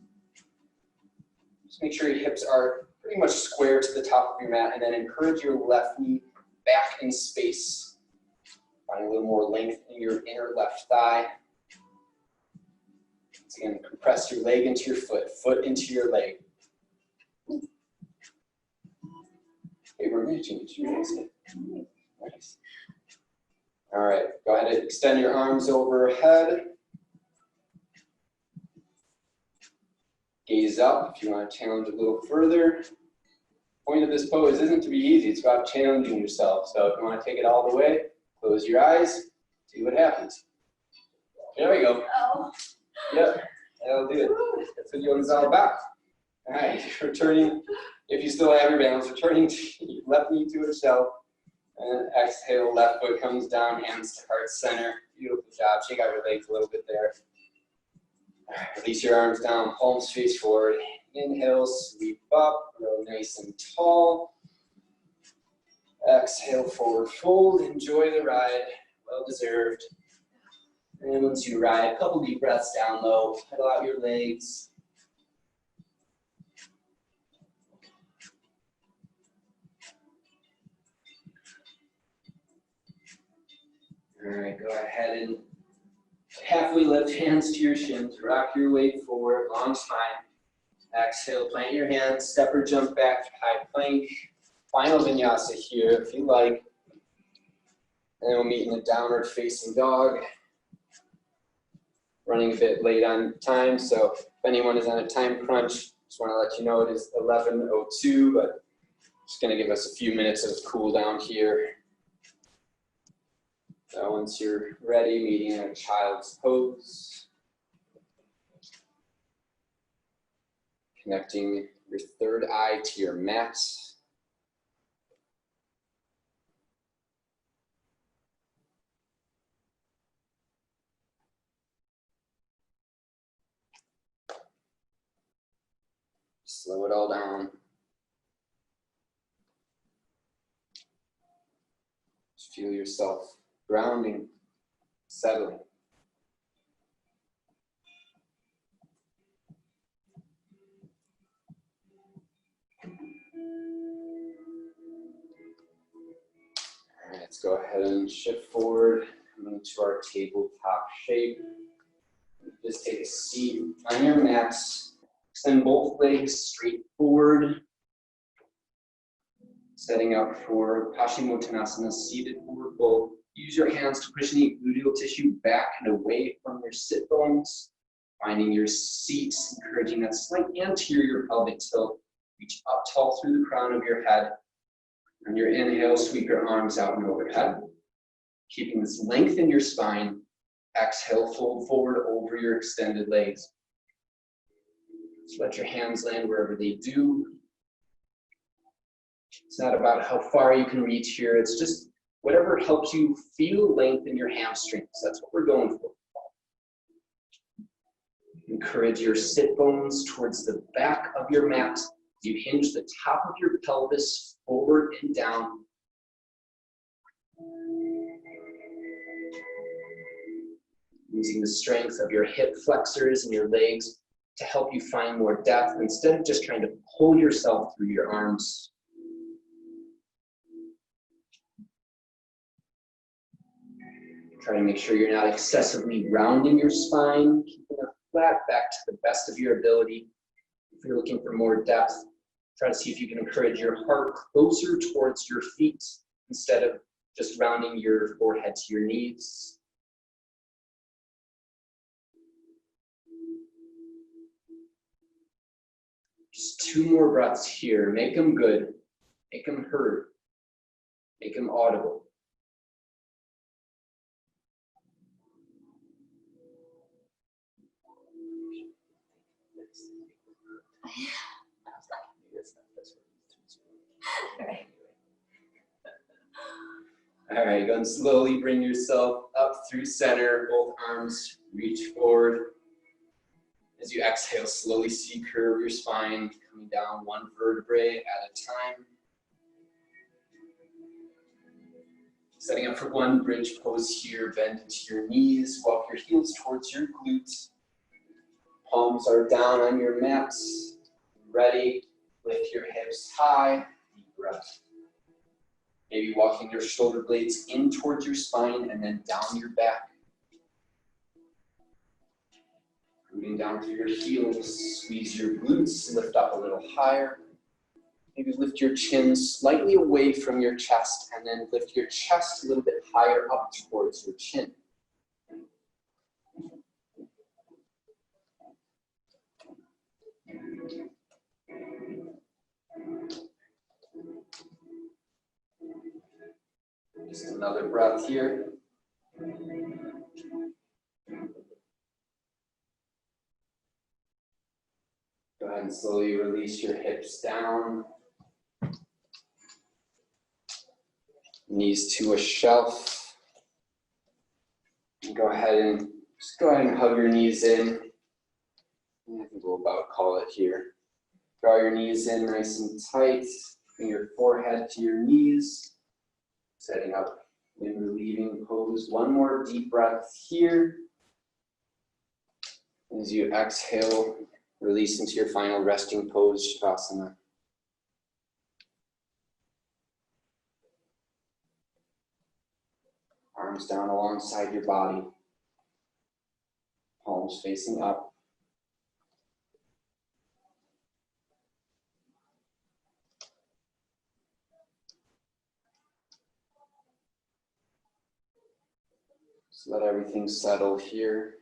Just make sure your hips are pretty much square to the top of your mat, and then encourage your left knee back in space. Find a little more length in your inner left thigh. Once again, compress your leg into your foot, foot into your leg. Hey, we're matching each other. Nice. All right, go ahead and extend your arms overhead. Gaze up if you want to challenge a little further. Point of this pose isn't to be easy, it's about challenging yourself. So if you want to take it all the way, close your eyes, see what happens. There we go. Oh. Yep, that'll do it. That's what yoga's all about. All right, returning, if you still have your balance, returning to your left knee to a shelf. And exhale, left foot comes down, hands to heart center. Beautiful job. Shake out your legs a little bit there. All right, release your arms down, palms face forward. Inhale, sweep up, grow nice and tall. Exhale, forward fold. Enjoy the ride, well deserved. And once you ride, a couple deep breaths down low. Pedal out your legs. All right, go ahead and halfway lift, hands to your shins. Rock your weight forward, long spine. Exhale, plant your hands, step or jump back to high plank. Final vinyasa here if you like. And then we'll meet in the downward facing dog. Running a bit late on time, so if anyone is on a time crunch, just want to let you know it is 11:02, but just going to give us a few minutes of cool down here. So once you're ready, meeting in a child's pose. Connecting your third eye to your mat. Slow it all down. Just feel yourself grounding, settling. All right, let's go ahead and shift forward, coming to our tabletop shape. Just take a seat on your mat. Extend both legs straight forward. Setting up for Paschimottanasana, seated forward fold. Use your hands to push any gluteal tissue back and away from your sit bones. Finding your seat, encouraging that slight anterior pelvic tilt. Reach up tall through the crown of your head. On your inhale, sweep your arms out and overhead. Keeping this length in your spine. Exhale, fold forward over your extended legs. Just let your hands land wherever they do. It's not about how far you can reach here. It's just whatever helps you feel length in your hamstrings. That's what we're going for. Encourage your sit bones towards the back of your mat. You hinge the top of your pelvis forward and down. Using the strength of your hip flexors and your legs to help you find more depth instead of just trying to pull yourself through your arms. Try to make sure you're not excessively rounding your spine, keeping it flat back to the best of your ability. If you're looking for more depth, try to see if you can encourage your heart closer towards your feet instead of just rounding your forehead to your knees. Just 2 more breaths here. Make them good. Make them heard. Make them audible. All right, go and slowly bring yourself up through center, both arms reach forward. As you exhale, slowly C-curve your spine, coming down 1 vertebrae at a time. Setting up for 1 bridge pose here, bend into your knees, walk your heels towards your glutes. Palms are down on your mats. Ready, lift your hips high, deep breath. Maybe walking your shoulder blades in towards your spine and then down your back. Rooting down through your heels, squeeze your glutes, lift up a little higher. Maybe lift your chin slightly away from your chest and then lift your chest a little bit higher up towards your chin. Just another breath here. Go ahead and slowly release your hips down. Knees to a shelf. And go ahead and hug your knees in. I think we'll about call it here. Draw your knees in nice and tight. Bring your forehead to your knees. Setting up in relieving pose. 1 more deep breath here. As you exhale, release into your final resting pose, Shavasana. Arms down alongside your body. Palms facing up. Just let everything settle here.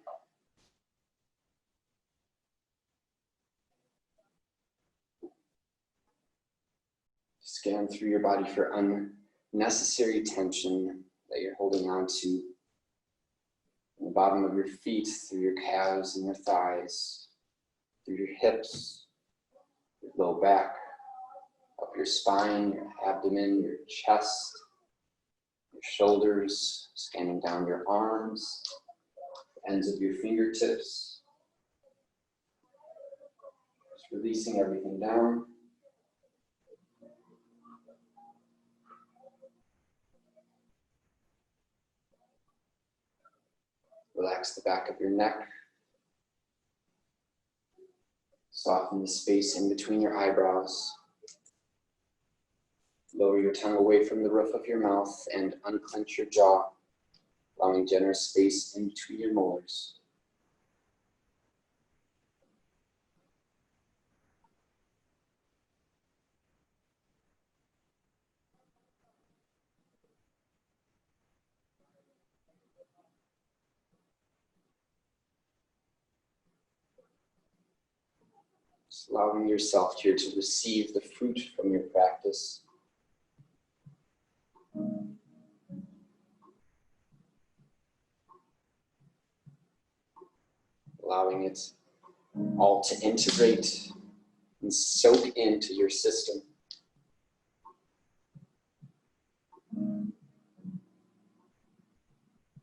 Scan through your body for unnecessary tension that you're holding on to. From the bottom of your feet, through your calves and your thighs, through your hips, your low back, up your spine, your abdomen, your chest, your shoulders, scanning down your arms, the ends of your fingertips. Just releasing everything down. Relax the back of your neck. Soften the space in between your eyebrows. Lower your tongue away from the roof of your mouth and unclench your jaw, allowing generous space in between your molars. Just allowing yourself here to receive the fruit from your practice. Allowing it all to integrate and soak into your system.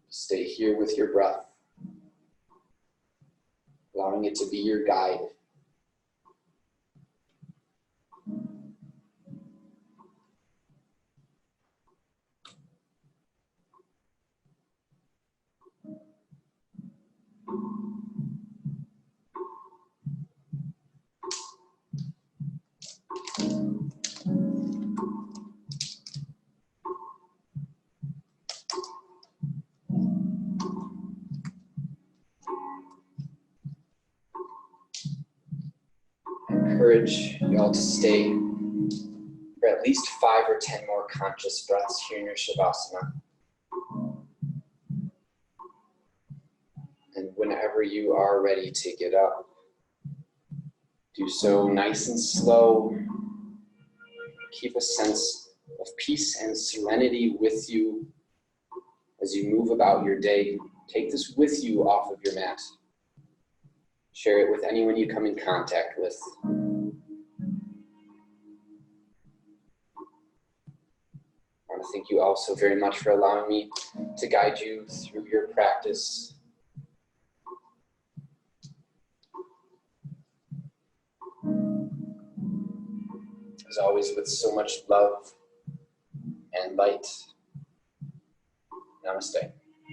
Stay here with your breath, allowing it to be your guide. encourage you all to stay for at least 5 or 10 more conscious breaths here in your Shavasana. And whenever you are ready to get up, do so nice and slow. Keep a sense of peace and serenity with you as you move about your day. Take this with you off of your mat. Share it with anyone you come in contact with. I want to thank you all so very much for allowing me to guide you through your practice. As always, with so much love and light. Namaste.